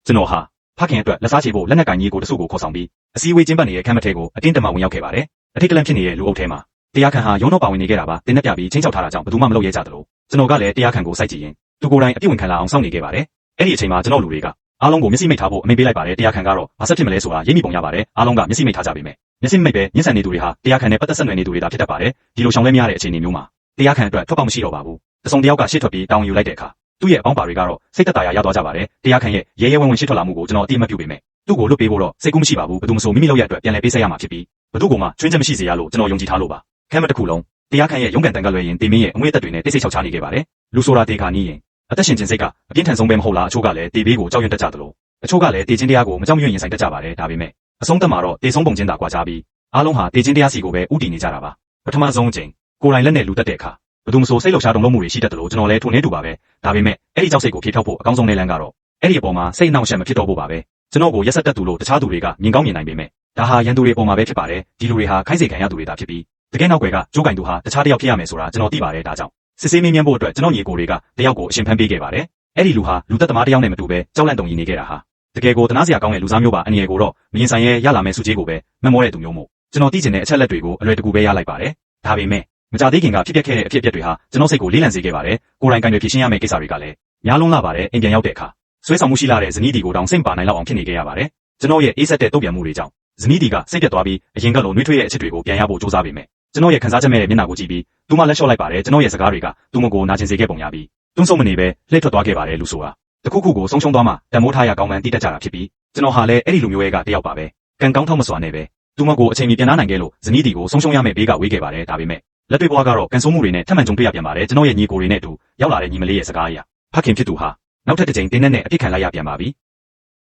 ကျွန်တော်ဟာဖခင်အတွက်လက်စားချေဖို့လက်နက်ကင်ကြီးကိုတစုကိုခေါ်ဆောင်ပြီးအစည်းအဝေးကျင်းပနေတဲ့ခန်းမထဲကိုအတင်းတမဝင်ရောက်ခဲ့ပါတယ်အထိတ်တလန့်ဖြစ်နေတဲ့လူအုပ်ထဲမှာတရားခံဟာရုံးတော့ပါဝင်နေခဲ့တာပါတင်းနဲ့ပြပြီးချင်းချောက်ထားတာကြောင့်ဘယ်သူမှမလုပ်ရဲကြသလိုကျွန်တော်ကလည်းတရားခံကိုစိုက်ကြည့်ရင်သူကိုယ်တိုင်အပြစ်ဝင်ခံလာအောင်စောင့်နေခဲ့ပါတယ်အဲ့ဒီအချိန်မှာကျွန်တော်လူတွေကအားလုံးကိုမျက်စိမိတ်ထားဖို့အမိန့်ပေးလိုက်ပါတယ်တရားခံကတော့ဘာဆက်ဖြစ်မလဲဆိုတာရိပ်မိပုံရပါတယ်အားလုံးကမျက်စိမိတ်ထားကြပေမဲ့မျက်စိမိတ်ပဲညှဉ်းဆန်နေသူတွေဟာတရားခံနဲ့ပတ်သက်ဆက်နွယ်နေသူတွေသာဖြစ်တတ်ပါတယ်ဒီလိုရှောင်လဲမရတဲ့အခြေအနေမျိုးမှာတရားခံအတွက်ထွက်ပေါက်မရှိတော့ပါဘူးတစုံတယောက်ကရှေ့ထွက်ပြီးတောင်းယူလိုက်တဲ့အခါသူ့ရဲ့အပေါင်းပါတွေကတော့စိတ်သက်သာရာရသွားကြပါတယ်တရားခံရဲ့ရဲရဲဝံ့ဝံ့ရှေ့ထွက်လာမှုကိုကျွန်တော်အတိအမှတ်ပြုပေမဲ့သူ့ကိုလွတ်ပေးဖို့တော့စိတ်ကူးမရှိပါဘူးဘယ်သူမှမဆိုမိမိလုပ်ရအတွက်ပြန်လည်ပေးဆက်ရမှာဖြစ်ပြီးဘယ်သူ့ကိုမှချွင်းချက်မရှိစေရလို့ကျွန်တော်ယုံကြည်ထားလို့ပါခမ်းမတစ်ခုလုံးတရားခံရဲ့ရုံးကန်တန်ကလွယ်ရင်တေမင်းရဲ့အငွေ့သက်တွေနဲ့တိတ်ဆိတ်ချောက်ချနေခဲ့ပါတယ်လူဆိုတာတေခါနီးရင်အသက်ရှင်ခြင်းစိတ်ကအပြင်းထန်ဆုံးပဲမဟုတ်လားအချို့ကလည်းတေဘေးကိုကြောက်ရွံ့တတ်ကြသလိုအချို့ကလည်းတေခြင်းတရားကိုမကြောက်ရွံ့ရင်ဆိုင်တတ်ကြပါတယ်ဒါပေမဲ့အဆုံးသတ်မှာတော့တေဆုံးပုံချင်းသာကွာခြားပြီးအားလုံးဟာတေခြင်းတရားစီကိုပဲဥတည်နေကြတာပါပထမဆုံးအချိန်ကိုယ်တိုင်လက်နဲ့လူတက်တဲ့အခါဘယ်သူမှဆိုစိတ်လှုပ်ရှားတုန်လှုပ်မှုတွေရှိတတ်တယ်လို့ကျွန်တော်လည်းထိုနေတူပါပဲဒါပေမဲ့အဲ့ဒီကြောက်စိတ်ကိုဖြေဖျောက်ဖို့အကောင်းဆုံးနည်းလမ်းကတော့အဲ့ဒီအပေါ်မှာစိတ်အနှောင့်အယှက်မဖြစ်တော့ဖို့ပါပဲကျွန်တော်ကိုရက်ဆက်တက်သူလို့တခြားသူတွေကမြင်ကောင်းမြင်နိုင်ပေမဲ့ဒါဟာရန်သူတွေအပေါ်မှာပဲဖြစ်ပါတယ်ဒီလူတွေဟာခိုင်းစေခံရသူတွေသာဖြစ်ပြီးတကယ်နောက်ွယ်ကကြိုးကင်သူဟာတခြားတစ်ယောက်ဖြစ်ရမယ်ဆိုတာကျွန်တော်သိပါတယ်ဒါကြောင့်စစ်ဆေးမင်းမြန်းဖို့အတွက်ကျွန်တော်ညီကိုတွေကတယောက်ကိုအရှင်ဖမ်းပေးခဲ့ပါတယ်အဲ့ဒီလူဟာလူသက်သမားတစ်ယောက်နဲ့မတူပဲကြောက်လန့်တုန်ကြီးနေခဲ့တာဟာတကယ်ကိုတနာစရာကောင်းတဲ့လူစားမျိုးပါအငယ်ကိုတော့မရင်ဆိုင်ရဲရလာမယ့်စုကြီးကိုပဲမမောတဲ့သူမျိုးမို့ကျွန်တော်သိချင်တဲ့အချက်လက်တွေကိုအလွယ်တကူပဲရလိုက်ပါတယ်ဒါပေမဲ့မကြသေးခင်ကဖြစ်ပျက်ခဲ့တဲ့အဖြစ်အပျက်တွေဟာကျွန်တော်စိတ်ကိုလေးလံစေခဲ့ပါတယ်ကိုယ်တိုင်ကံတွေဖြစ်ရှင်းရမယ့်ကိစ္စတွေကလည်းညားလုံးလာပါတယ်အိမ်ပြန်ရောက်တဲ့အခါဆွဲဆောင်မှုရှိလာတဲ့ဇနီးဒီကိုတောင်စိတ်ပါနိုင်လောက်အောင်ဖြစ်နေခဲ့ရပါတယ်ကျွန်တော်ရဲ့အေးဆက်တဲ့တုံ့ပြန်မှုတွေကြောင့်ဇနီးဒီကစိတ်ပြတ်သွားပြီးအရင်ကလိုနှွေးထွေးရဲ့အချစ်တွေကိုပြန်ရဖို့ကြိုးစားပေမဲ့ကျွန်တော်ရဲ့ခံစားချက်မဲ့တဲ့မျက်နှာကိုကြည့်ပြီးသူမလက်လျှော့လိုက်ပါတယ်ကျွန်တော်ရဲ့စကားတွေကသူမကိုနာကျင်စေခဲ့ပုံရပြီးတွန်းဆုံမနေပဲလှည့်ထွက်သွားခဲ့ပါတယ်လူဆိုတာတခုခုကိုဆုံးရှုံးသွားမှတန်မိုးထားရကောင်းမှန်းသိတတ်ကြတာဖြစ်ပြီးကျွန်တော်ဟာလည်းအဲ့ဒီလူမျိုးရဲ့ကတယောက်ပါပဲကံကောင်းထောက်မစွာနဲ့ပဲသူမကိုအချိန်မီပြန်လာနိုင်ခဲ့လို့ဇနီးဒီကိုဆုံးရှုံးရမယ့်ဘေးကဝေးခဲ့ပါတယ်ဒါပေမဲ့လက်တွေ့ဘဝကတော့ကန်ဆိုးမှုတွေနဲ့ထပ်မံကြုံတွေ့ရပြန်ပါတယ်ကျွန်တော်ရဲ့ညီကိုတွေနဲ့အတူရောက်လာတဲ့ညီမလေးရဲ့စကားအရဖခင်ဖြစ်သူဟာနောက်ထပ်တစ်ကြိမ်တင်းနဲ့အပြစ်ခံလိုက်ရပြန်ပါပြီ